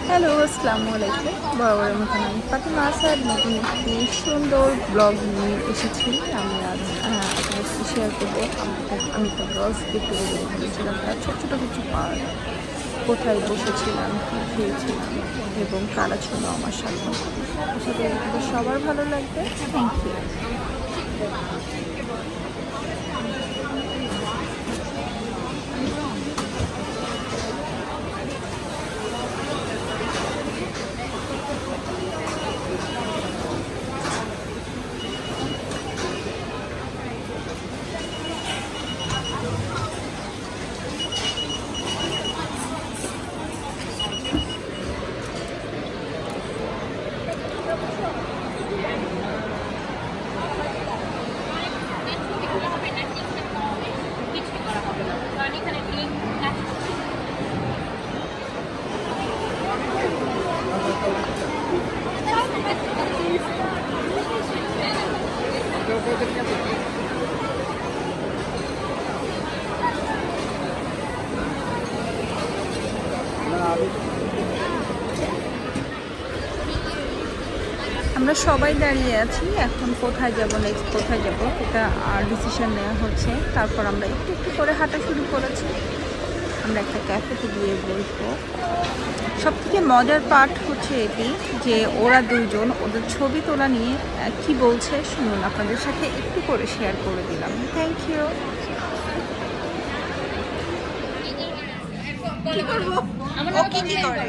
Hello, আসসালামু আলাইকুম। বরাবরের মতন আমি ফাতিমা আসাদ নতুন একটি সুন্দর ব্লগ নিয়ে এসেছি। আমি আজ আপনাদের সাথে শেয়ার করবো আমি একটা গার্লস গেট টুগেদারে গিয়েছিলাম। তার ছোটো ছোটো কিছু পার্ক, কোথায় বসেছিলাম, কী খেয়েছিলাম এবং কারা ছিল আমার সাথে। আশা করি সবার ভালো লাগবে। Thank you. আমরা সবাই দাঁড়িয়ে আছি, এখন কোথায় যাব, নেক্সট কোথায় যাব এটা ডিসিশন নেওয়া হচ্ছে। তারপর আমরা একটু একটু করে হাঁটা শুরু করেছি। আমরা একটা ক্যাফেতে গিয়ে বলবো। সব থেকে মজার পার্ট হচ্ছে এটি যে ওরা দুজন ওদের ছবি তোলা নিয়ে কি বলছে শুনুন, আপনাদের সাথে একটু করে শেয়ার করে দিলাম। Thank you. কি করবো? ও কি কি করে?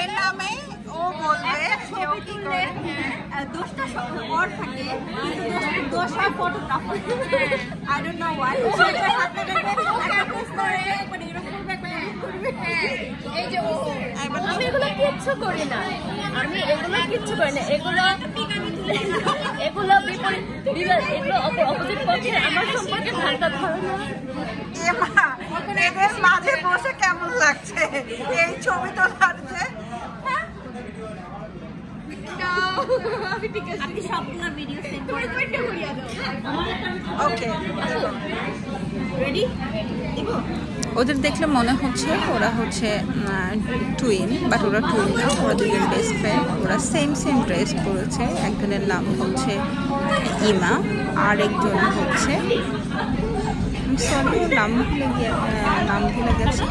এর নামে ও বলবে যে ও কি করে। দোষটা ওর থাকে, কিন্তু দোষ হয় photographer. I don't know why. সেটা হাতে রেখে একটা পোস্ট করে মানে এরকম করবে। এই যে আমি এগুলো কিচ্ছু করি না, এগুলো অপোজিট পক্ষে আমার সম্পর্কে ধারণা ধারণা। এদের মাঝে বসে কেমন লাগছে এই ছবি তোলার যে? ওদের দেখলে মনে হচ্ছে ওরা হচ্ছে টুইন, বাট ওরা টুইন না, ওরা দুজন বেস্ট ফ্রেন্ড। ওরা সেম ড্রেস পরেছে। একজনের নাম হচ্ছে ইমা, আর একজন হচ্ছে সরি নাম ভুলে গেছে।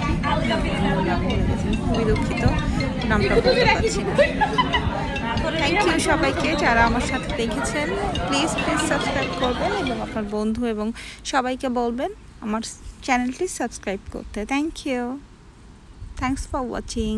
খুবই দুঃখিত, নামটা বলতে পারছি না। থ্যাংক ইউ সবাইকে যারা আমার সাথে দেখেছেন। প্লিজ সাবস্ক্রাইব করবেন এবং আপনার বন্ধু এবং সবাইকে বলবেন আমার চ্যানেলটি সাবস্ক্রাইব করতে। Thank you. Thanks for watching.